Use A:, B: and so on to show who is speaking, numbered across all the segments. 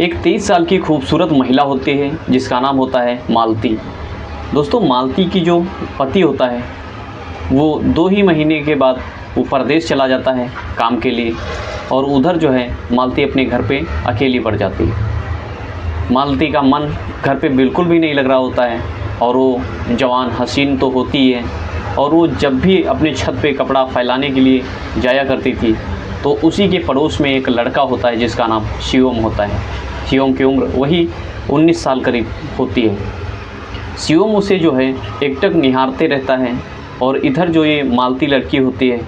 A: एक 23 साल की खूबसूरत महिला होती है जिसका नाम होता है मालती। दोस्तों, मालती की जो पति होता है वो 2 ही महीने के बाद वो परदेश चला जाता है काम के लिए, और उधर जो है मालती अपने घर पे अकेली पड़ जाती है। मालती का मन घर पे बिल्कुल भी नहीं लग रहा होता है, और वो जवान हसीन तो होती ही है, और वो जब भी अपने छत पे कपड़ा फैलाने के लिए जाया करती थी तो उसी के पड़ोस में एक लड़का होता है जिसका नाम शिवम होता है। शिवम की उम्र वही 19 साल करीब होती है। शिवम उसे जो है एकटक निहारते रहता है, और इधर जो ये मालती लड़की होती है,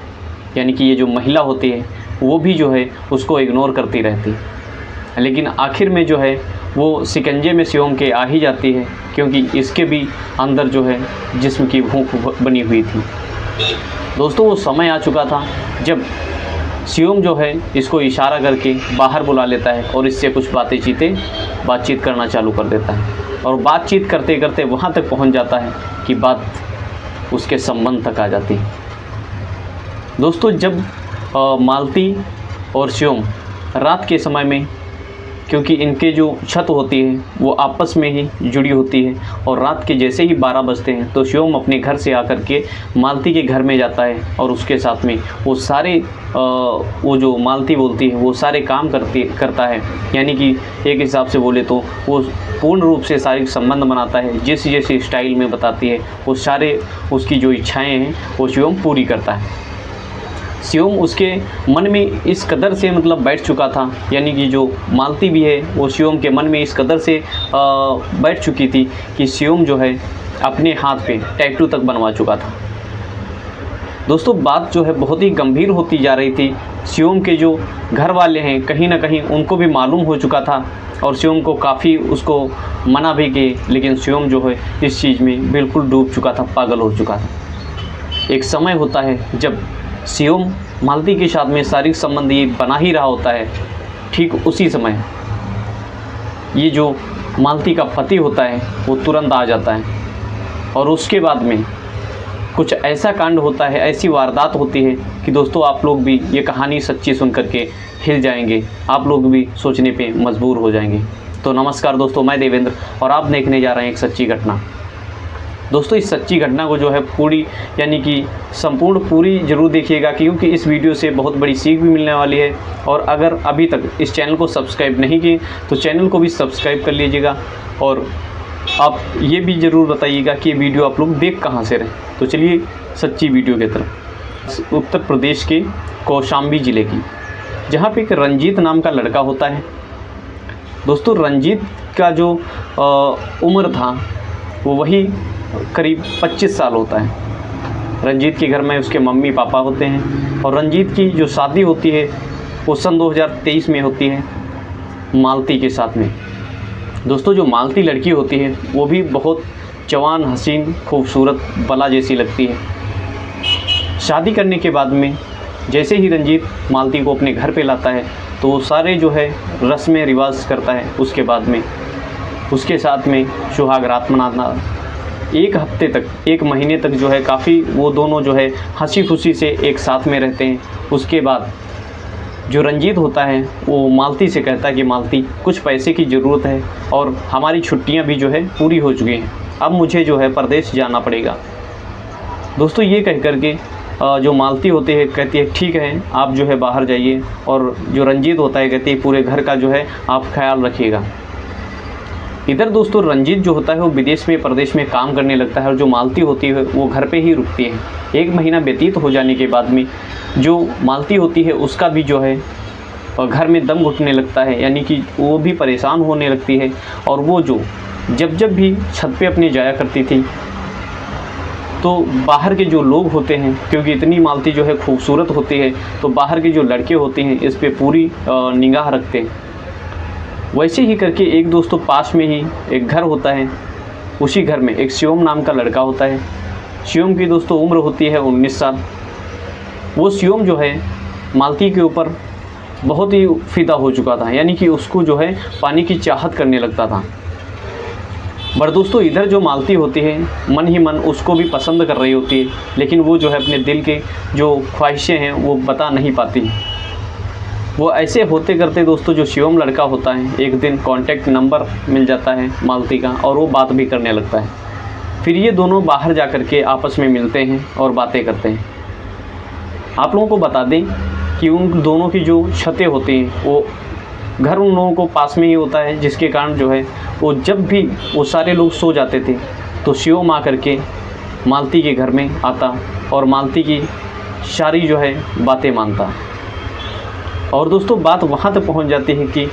A: यानी कि ये जो महिला होती है, वो भी जो है उसको इग्नोर करती रहती है। लेकिन आखिर में जो है वो शिकंजे में शिवम के आ ही जाती है, क्योंकि इसके भी अंदर जो है जिस्म की भूख बनी हुई थी। दोस्तों, वो समय आ चुका था जब शिवम जो है इसको इशारा करके बाहर बुला लेता है और इससे कुछ बातचीत करना चालू कर देता है, और बातचीत करते करते वहाँ तक पहुँच जाता है कि बात उसके संबंध तक आ जाती है। दोस्तों, जब मालती और शिवम रात के समय में, क्योंकि इनके जो छत होती है वो आपस में ही जुड़ी होती है, और रात के जैसे ही 12 बजते हैं तो शिवम अपने घर से आकर के मालती के घर में जाता है, और उसके साथ में वो सारे वो जो मालती बोलती है वो सारे काम करता है। यानी कि एक हिसाब से बोले तो वो पूर्ण रूप से शारीरिक संबंध बनाता है। जैसी स्टाइल में बताती है वो सारे उसकी जो इच्छाएँ हैं वो शिवम पूरी करता है। शिवम उसके मन में इस कदर से बैठ चुका था, यानी कि जो मालती भी है वो शिवम के मन में इस कदर से बैठ चुकी थी कि शिवम जो है अपने हाथ पे टैटू तक बनवा चुका था। दोस्तों, बात जो है बहुत ही गंभीर होती जा रही थी। शिवम के जो घर वाले हैं कहीं ना कहीं उनको भी मालूम हो चुका था, और शिवम को काफ़ी उसको मना भी किए, लेकिन शिवम जो है इस चीज़ में बिल्कुल डूब चुका था, पागल हो चुका था। एक समय होता है जब शिवम मालती के साथ में शारीरिक संबंध ये बना ही रहा होता है। ठीक उसी समय ये जो मालती का पति होता है वो तुरंत आ जाता है, और उसके बाद में कुछ ऐसा कांड होता है, ऐसी वारदात होती है कि दोस्तों आप लोग भी ये कहानी सच्ची सुन करके हिल जाएंगे, आप लोग भी सोचने पे मजबूर हो जाएंगे। तो नमस्कार दोस्तों, मैं देवेंद्र, और आप देखने जा रहे हैं एक सच्ची घटना। दोस्तों, इस सच्ची घटना को जो है पूरी, यानी कि संपूर्ण पूरी ज़रूर देखिएगा, क्योंकि इस वीडियो से बहुत बड़ी सीख भी मिलने वाली है। और अगर अभी तक इस चैनल को सब्सक्राइब नहीं किए तो चैनल को भी सब्सक्राइब कर लीजिएगा, और आप ये भी ज़रूर बताइएगा कि ये वीडियो आप लोग देख कहाँ से रहे। तो चलिए सच्ची वीडियो की तरफ। उत्तर प्रदेश के कौशाम्बी ज़िले की, जहाँ पे एक रंजीत नाम का लड़का होता है। दोस्तों, रंजीत का जो उम्र था वो वही करीब 25 साल होता है। रंजीत के घर में उसके मम्मी पापा होते हैं, और रंजीत की जो शादी होती है वो सन 2023 में होती है मालती के साथ में। दोस्तों, जो मालती लड़की होती है वो भी बहुत जवान हसीन खूबसूरत बला जैसी लगती है। शादी करने के बाद में जैसे ही रंजीत मालती को अपने घर पे लाता है तो वो सारे जो है रस्में रिवाज करता है। उसके बाद में उसके साथ में सुहाग रात मनाना, 1 हफ्ते तक, 1 महीने तक जो है काफ़ी वो दोनों जो है हंसी खुशी से एक साथ में रहते हैं। उसके बाद जो रंजीत होता है वो मालती से कहता है कि मालती, कुछ पैसे की ज़रूरत है, और हमारी छुट्टियां भी जो है पूरी हो चुकी हैं, अब मुझे जो है परदेश जाना पड़ेगा। दोस्तों, ये कह कर के जो मालती होती है कहती है ठीक है आप जो है बाहर जाइए, और जो रंजीत होता है कहती है पूरे घर का जो है आप ख्याल रखिएगा। इधर दोस्तों रंजीत जो होता है वो विदेश में प्रदेश में काम करने लगता है, और जो मालती होती है वो घर पे ही रुकती है। 1 महीना व्यतीत हो जाने के बाद में जो मालती होती है उसका भी जो है घर में दम घुटने लगता है, यानी कि वो भी परेशान होने लगती है। और वो जो जब भी छत पे अपनी जाया करती थी तो बाहर के जो लोग होते हैं, क्योंकि इतनी मालती जो है खूबसूरत होती है, तो बाहर के जो लड़के होते हैं इस पर पूरी निगाह रखते हैं। वैसे ही करके एक दोस्तों पास में ही एक घर होता है, उसी घर में एक शिवम नाम का लड़का होता है। शिवम की दोस्तों उम्र होती है 19 साल। वो शिवम जो है मालती के ऊपर बहुत ही फिदा हो चुका था, यानी कि उसको जो है पानी की चाहत करने लगता था। पर दोस्तों इधर जो मालती होती है मन ही मन उसको भी पसंद कर रही होती है, लेकिन वो जो है अपने दिल के जो ख्वाहिशें हैं वो बता नहीं पाती। वो ऐसे होते करते दोस्तों जो शिवम लड़का होता है, एक दिन कॉन्टैक्ट नंबर मिल जाता है मालती का और वो बात भी करने लगता है। फिर ये दोनों बाहर जा कर के आपस में मिलते हैं और बातें करते हैं। आप लोगों को बता दें कि उन दोनों की जो छतें होती हैं वो घर उन लोगों को पास में ही होता है, जिसके कारण जो है वो जब भी वो सारे लोग सो जाते थे तो शिवम आकर के मालती के घर में आता और मालती की सारी जो है बातें मानता। और दोस्तों बात वहाँ तक पहुँच जाती है कि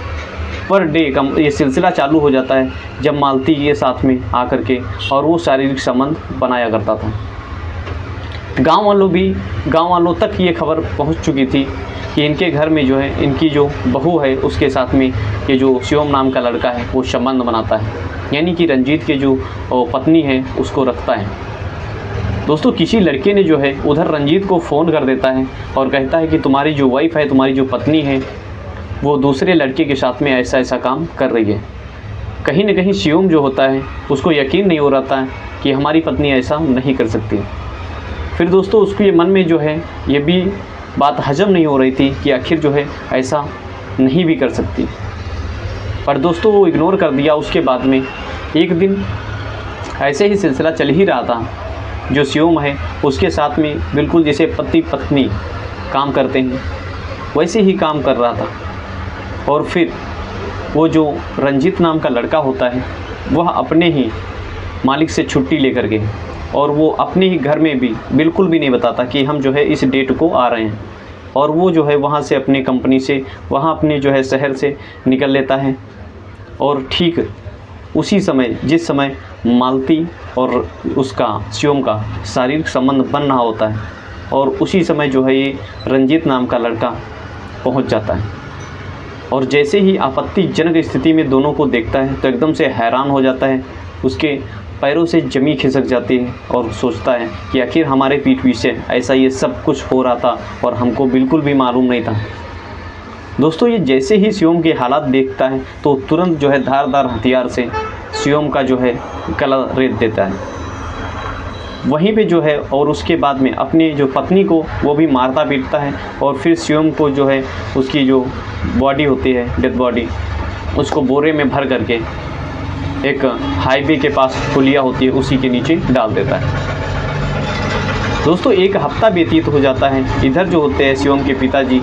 A: पर डे का ये सिलसिला चालू हो जाता है जब मालती के साथ में आकर के और वो शारीरिक संबंध बनाया करता था। गांव वालों तक ये खबर पहुंच चुकी थी कि इनके घर में जो है इनकी जो बहू है उसके साथ में ये जो शिवम नाम का लड़का है वो संबंध बनाता है, यानी कि रंजीत के जो पत्नी है उसको रखता है। दोस्तों किसी लड़के ने जो है उधर रंजीत को फ़ोन कर देता है और कहता है कि तुम्हारी जो वाइफ है, तुम्हारी जो पत्नी है, वो दूसरे लड़के के साथ में ऐसा ऐसा काम कर रही है। कहीं न कहीं शिवम जो होता है उसको यकीन नहीं हो रहा था कि हमारी पत्नी ऐसा नहीं कर सकती। फिर दोस्तों उसके मन में जो है ये भी बात हजम नहीं हो रही थी कि आखिर जो है ऐसा नहीं भी कर सकती, पर दोस्तों वो इग्नोर कर दिया। उसके बाद में एक दिन ऐसे ही सिलसिला चल ही रहा था, जो शिवम है उसके साथ में बिल्कुल जैसे पति पत्नी काम करते हैं वैसे ही काम कर रहा था। और फिर वो जो रंजीत नाम का लड़का होता है वह अपने ही मालिक से छुट्टी लेकर के और वो अपने ही घर में भी बिल्कुल भी नहीं बताता कि हम जो है इस डेट को आ रहे हैं, और वो जो है वहाँ से अपने कंपनी से वहाँ अपने जो है शहर से निकल लेता है। और ठीक उसी समय जिस समय मालती और उसका शिवम का शारीरिक संबंध बन रहा होता है और उसी समय जो है ये रंजीत नाम का लड़का पहुँच जाता है और जैसे ही आपत्तिजनक स्थिति में दोनों को देखता है तो एकदम से हैरान हो जाता है। उसके पैरों से जमी खिसक जाती है और सोचता है कि आखिर हमारे पीठ पीछे ऐसा ये सब कुछ हो रहा था और हमको बिल्कुल भी मालूम नहीं था। दोस्तों ये जैसे ही शिवम के हालात देखता है तो तुरंत जो है धारदार हथियार से शिवम का जो है गला रेत देता है वहीं पे जो है, और उसके बाद में अपनी जो पत्नी को वो भी मारता पीटता है और फिर शिवम को जो है उसकी जो बॉडी होती है, डेड बॉडी, उसको बोरे में भर करके एक हाईवे के पास पुलिया होती है उसी के नीचे डाल देता है। दोस्तों एक हफ्ता व्यतीत हो जाता है। इधर जो होते हैं शिवम के पिताजी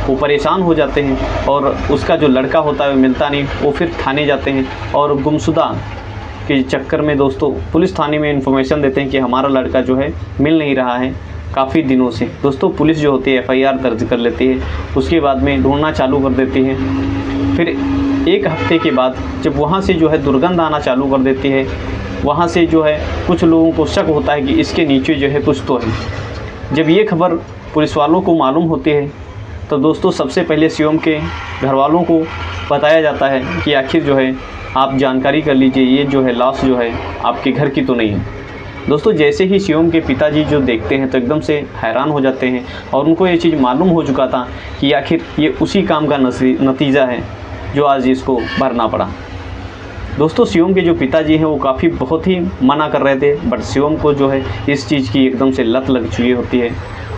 A: वो परेशान हो जाते हैं और उसका जो लड़का होता है वो मिलता नहीं। वो फिर थाने जाते हैं और गुमशुदा के चक्कर में दोस्तों पुलिस थाने में इन्फॉर्मेशन देते हैं कि हमारा लड़का जो है मिल नहीं रहा है काफ़ी दिनों से। दोस्तों पुलिस जो होती है FIR दर्ज कर लेती है, उसके बाद में ढूंढना चालू कर देती है। फिर एक हफ्ते के बाद जब वहाँ से जो है दुर्गंध आना चालू कर देती है, वहाँ से जो है कुछ लोगों को शक होता है कि इसके नीचे जो है कुछ तो है। जब ये खबर पुलिस वालों को मालूम होती है तो दोस्तों सबसे पहले शिवम के घर वालों को बताया जाता है कि आखिर जो है आप जानकारी कर लीजिए, ये जो है लाश जो है आपके घर की तो नहीं है। दोस्तों जैसे ही शिवम के पिताजी जो देखते हैं तो एकदम से हैरान हो जाते हैं और उनको ये चीज़ मालूम हो चुका था कि आखिर ये उसी काम का नतीजा है जो आज इसको भरना पड़ा। दोस्तों शिवम के जो पिताजी हैं वो काफ़ी बहुत ही मना कर रहे थे, बट शिवम को जो है इस चीज़ की एकदम से लत लग चुकी होती है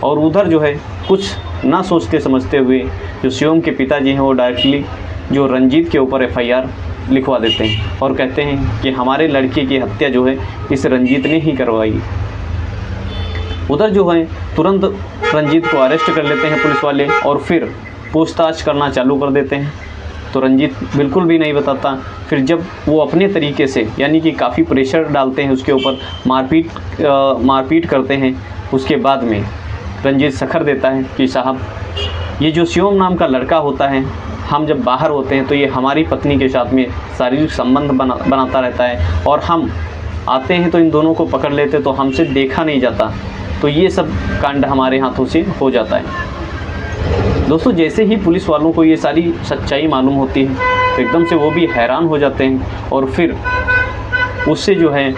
A: और उधर जो है कुछ ना सोचते समझते हुए जो शिवम के पिताजी हैं वो डायरेक्टली जो रंजीत के ऊपर FIR लिखवा देते हैं और कहते हैं कि हमारे लड़के की हत्या जो है इस रंजीत ने ही करवाई। उधर जो है तुरंत रंजीत को अरेस्ट कर लेते हैं पुलिस वाले और फिर पूछताछ करना चालू कर देते हैं। तो रंजीत बिल्कुल भी नहीं बताता। फिर जब वो अपने तरीके से यानी कि काफ़ी प्रेशर डालते हैं उसके ऊपर, मारपीट करते हैं, उसके बाद में रंजीत सखर देता है कि साहब ये जो शिवम नाम का लड़का होता है, हम जब बाहर होते हैं तो ये हमारी पत्नी के साथ में शारीरिक संबंध बनाता रहता है और हम आते हैं तो इन दोनों को पकड़ लेते तो हमसे देखा नहीं जाता, तो ये सब कांड हमारे हाथों से हो जाता है। दोस्तों जैसे ही पुलिस वालों को ये सारी सच्चाई मालूम होती है तो एकदम से वो भी हैरान हो जाते हैं और फिर उससे जो है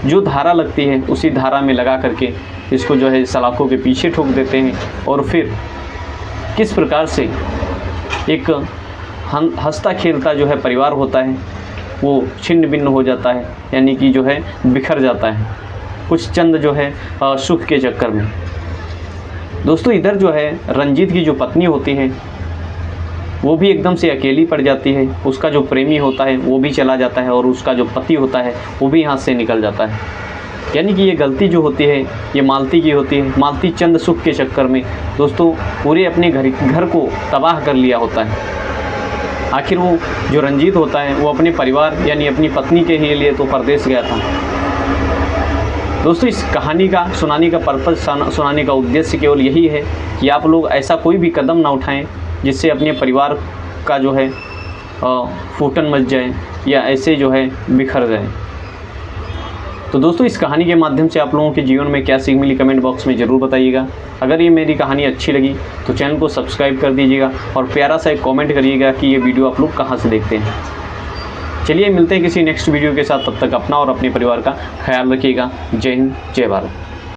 A: जो धारा लगती है उसी धारा में लगा करके इसको जो है सलाखों के पीछे ठोक देते हैं। और फिर किस प्रकार से एक हंसता खेलता जो है परिवार होता है वो छिन्न भिन्न हो जाता है, यानी कि जो है बिखर जाता है कुछ चंद जो है सुख के चक्कर में। दोस्तों इधर जो है रंजीत की जो पत्नी होती है वो भी एकदम से अकेली पड़ जाती है। उसका जो प्रेमी होता है वो भी चला जाता है और उसका जो पति होता है वो भी हाथ से निकल जाता है। यानी कि ये गलती जो होती है ये मालती की होती है। मालती चंद सुख के चक्कर में दोस्तों पूरे अपने घर को तबाह कर लिया होता है। आखिर वो जो रंजीत होता है वो अपने परिवार यानी अपनी पत्नी के ही लिए तो परदेश गया था। दोस्तों इस कहानी का सुनाने का पर्पज़, सुनाने का उद्देश्य केवल यही है कि आप लोग ऐसा कोई भी कदम ना उठाएं जिससे अपने परिवार का जो है फूटन मच जाए या ऐसे जो है बिखर जाए। तो दोस्तों इस कहानी के माध्यम से आप लोगों के जीवन में क्या सीख मिली कमेंट बॉक्स में ज़रूर बताइएगा। अगर ये मेरी कहानी अच्छी लगी तो चैनल को सब्सक्राइब कर दीजिएगा और प्यारा सा एक कमेंट करिएगा कि ये वीडियो आप लोग कहाँ से देखते हैं। चलिए मिलते हैं किसी नेक्स्ट वीडियो के साथ, तब तक अपना और अपने परिवार का ख्याल रखिएगा। जय हिंद, जय भारत।